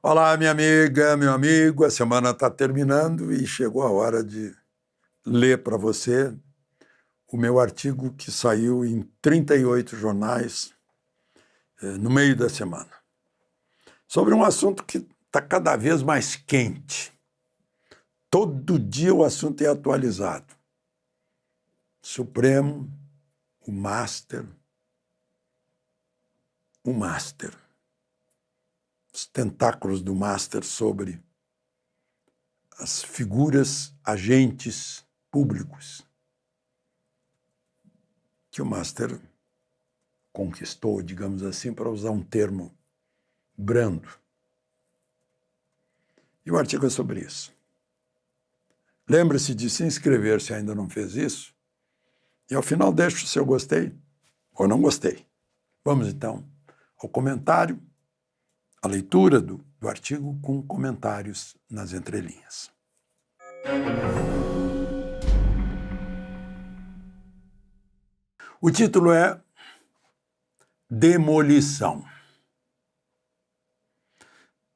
Olá, minha amiga, meu amigo. A semana está terminando e chegou a hora de ler para você o meu artigo que saiu em 38 jornais no meio da semana, sobre um assunto que está cada vez mais quente. Todo dia o assunto é atualizado. Supremo, o Master, os tentáculos do Master sobre as figuras, agentes públicos que o Master conquistou, digamos assim, para usar um termo brando. E o artigo é sobre isso. Lembre-se de se inscrever se ainda não fez isso. E ao final deixe o seu gostei ou não gostei. Vamos então ao comentário, à leitura do artigo com comentários nas entrelinhas. O título é Demolição.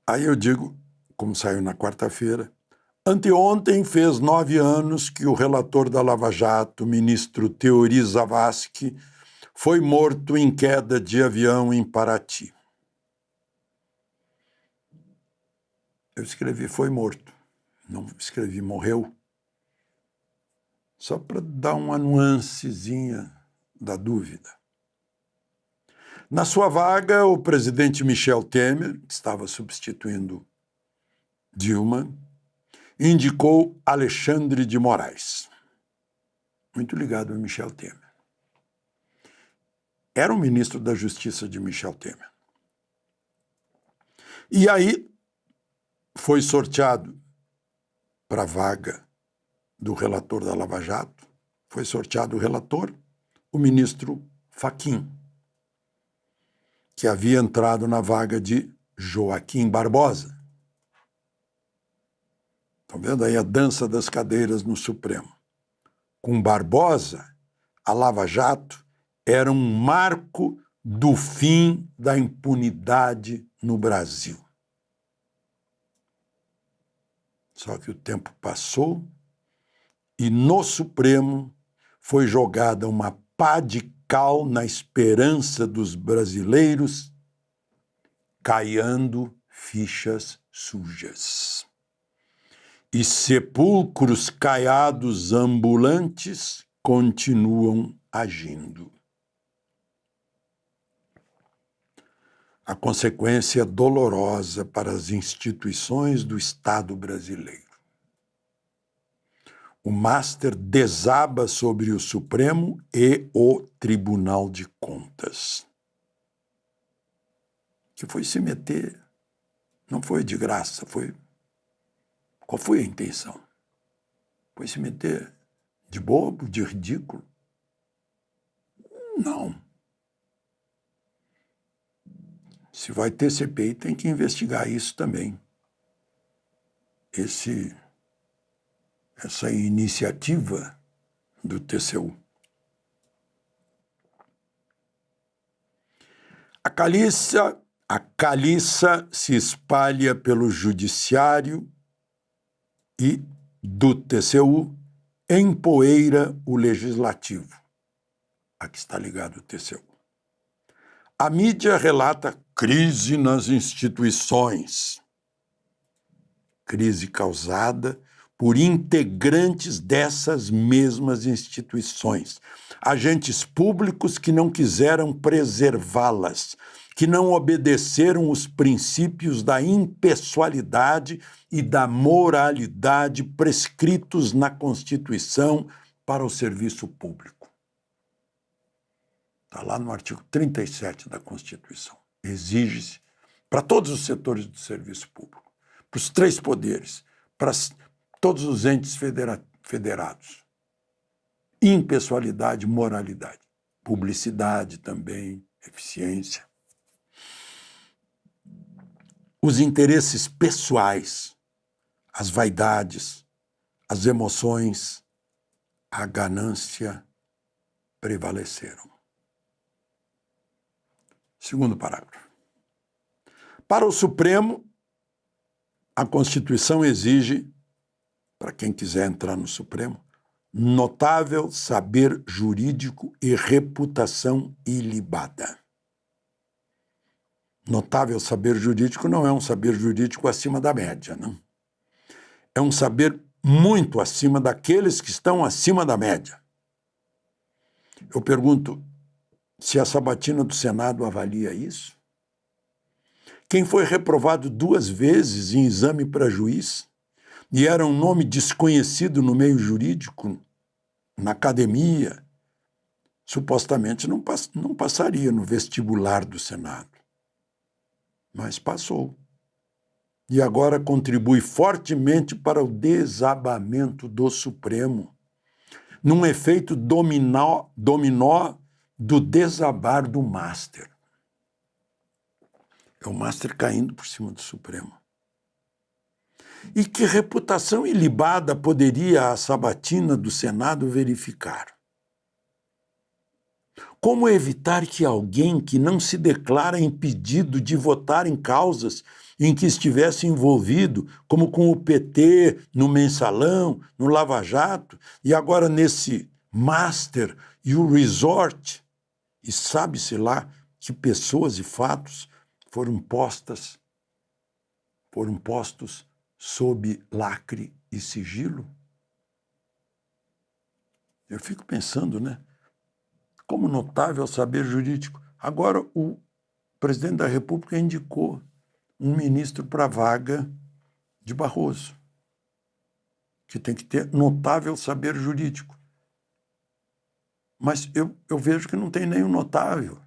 Aí eu digo, como saiu na quarta-feira, anteontem fez 9 anos que o relator da Lava Jato, ministro Teori Zavascki, foi morto em queda de avião em Paraty. Eu escrevi foi morto, não escrevi morreu, só para dar uma nuancezinha da dúvida. Na sua vaga, o presidente Michel Temer, que estava substituindo Dilma, indicou Alexandre de Moraes, muito ligado a Michel Temer. Era o ministro da Justiça de Michel Temer. E aí foi sorteado para a vaga do relator da Lava Jato, foi sorteado o relator, o ministro Fachin, que havia entrado na vaga de Joaquim Barbosa. Estão vendo aí a dança das cadeiras no Supremo? Com Barbosa, a Lava Jato era um marco do fim da impunidade no Brasil. Só que o tempo passou e no Supremo foi jogada uma pá de cal na esperança dos brasileiros, caiando fichas sujas. E sepulcros caiados ambulantes continuam agindo. A consequência dolorosa para as instituições do Estado brasileiro. O Master desaba sobre o Supremo e o Tribunal de Contas, que foi se meter, não foi de graça, foi... Qual foi a intenção? Foi se meter de bobo, de ridículo? Não. Se vai ter CPI, tem que investigar isso também. Essa iniciativa do TCU. A caliça se espalha pelo judiciário e do TCU empoeira o legislativo. Aqui está ligado o TCU. A mídia relata crise nas instituições. Crise causada por integrantes dessas mesmas instituições, agentes públicos que não quiseram preservá-las, que não obedeceram os princípios da impessoalidade e da moralidade prescritos na Constituição para o serviço público. Está lá no artigo 37 da Constituição. Exige-se para todos os setores do serviço público, para os 3 poderes, para todos os entes federados. Impessoalidade, moralidade. Publicidade também, eficiência. Os interesses pessoais, as vaidades, as emoções, a ganância prevaleceram. Segundo parágrafo. Para o Supremo, A Constituição exige, para quem quiser entrar no Supremo, notável saber jurídico e reputação ilibada. Notável saber jurídico não é um saber jurídico acima da média, não. É um saber muito acima daqueles que estão acima da média. Eu pergunto se a sabatina do Senado avalia isso? Quem foi reprovado 2 vezes em exame para juiz e era um nome desconhecido no meio jurídico, na academia, supostamente não passaria no vestibular do Senado. Mas passou. E agora contribui fortemente para o desabamento do Supremo, num efeito dominó do desabar do Master. É o Master caindo por cima do Supremo. E que reputação ilibada poderia a sabatina do Senado verificar? Como evitar que alguém que não se declara impedido de votar em causas em que estivesse envolvido, como com o PT, no Mensalão, no Lava Jato, e agora nesse Master e o Resort, e sabe-se lá que pessoas e fatos foram postos sob lacre e sigilo? Eu fico pensando, né? Como notável saber jurídico. Agora o presidente da República indicou um ministro para a vaga de Barroso, que tem que ter notável saber jurídico. Mas eu vejo que não tem nenhum notável,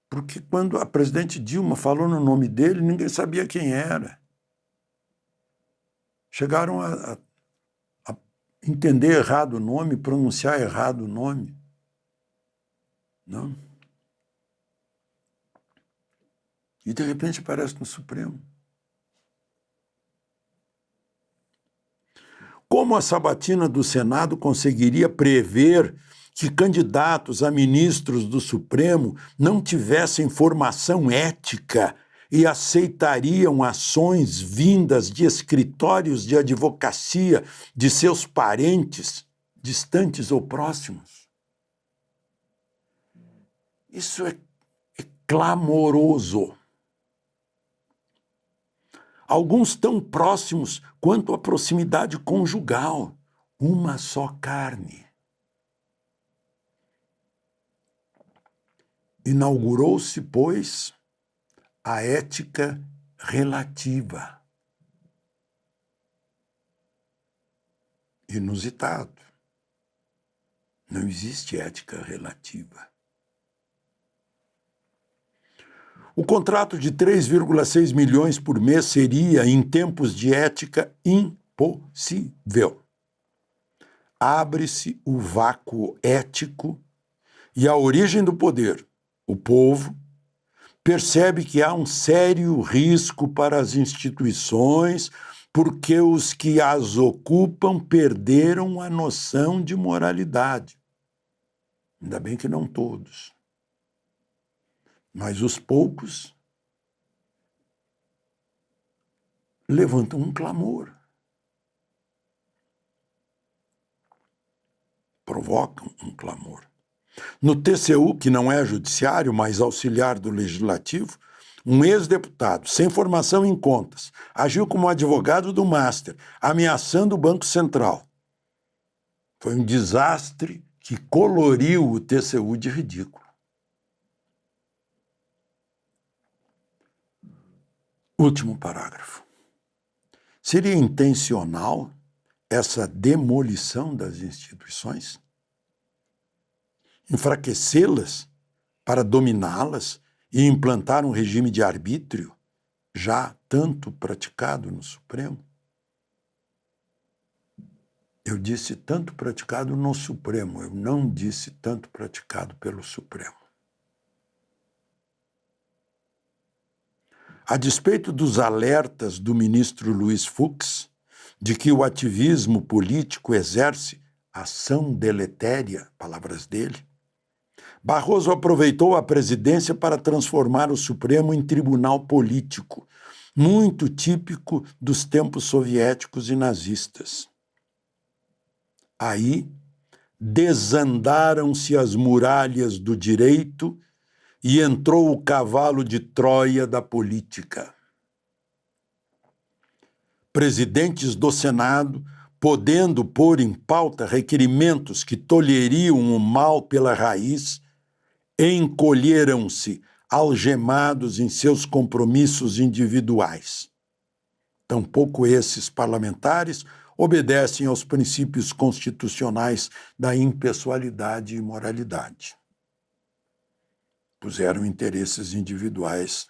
porque quando a presidente Dilma falou no nome dele, ninguém sabia quem era. Chegaram a entender errado o nome, pronunciar errado o nome. Não? E de repente aparece no Supremo. Como a sabatina do Senado conseguiria prever que candidatos a ministros do Supremo não tivessem formação ética e aceitariam ações vindas de escritórios de advocacia de seus parentes, distantes ou próximos? Isso é clamoroso. Alguns tão próximos quanto a proximidade conjugal, uma só carne. Inaugurou-se, pois, a ética relativa. Inusitado. Não existe ética relativa. O contrato de 3,6 milhões por mês seria, em tempos de ética, impossível. Abre-se o vácuo ético e a origem do poder, o povo, percebe que há um sério risco para as instituições porque os que as ocupam perderam a noção de moralidade. Ainda bem que não todos. Mas os poucos levantam um clamor. Provocam um clamor. No TCU, que não é judiciário, mas auxiliar do Legislativo, um ex-deputado, sem formação em contas, agiu como advogado do Master, ameaçando o Banco Central. Foi um desastre que coloriu o TCU de ridículo. Último parágrafo. Seria intencional essa demolição das instituições? Enfraquecê-las para dominá-las e implantar um regime de arbítrio já tanto praticado no Supremo? Eu disse tanto praticado no Supremo, eu não disse tanto praticado pelo Supremo. A despeito dos alertas do ministro Luiz Fux de que o ativismo político exerce ação deletéria, palavras dele, Barroso aproveitou a presidência para transformar o Supremo em tribunal político, muito típico dos tempos soviéticos e nazistas. Aí desandaram-se as muralhas do direito e entrou o cavalo de Troia da política. Presidentes do Senado, podendo pôr em pauta requerimentos que tolheriam o mal pela raiz, encolheram-se algemados em seus compromissos individuais. Tampouco esses parlamentares obedecem aos princípios constitucionais da impessoalidade e moralidade. Puseram interesses individuais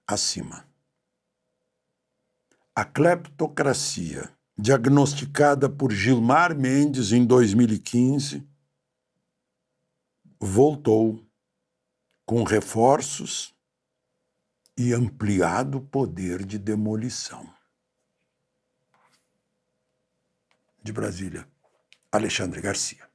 acima. A cleptocracia, diagnosticada por Gilmar Mendes em 2015, voltou com reforços e ampliado poder de demolição. De Brasília, Alexandre Garcia.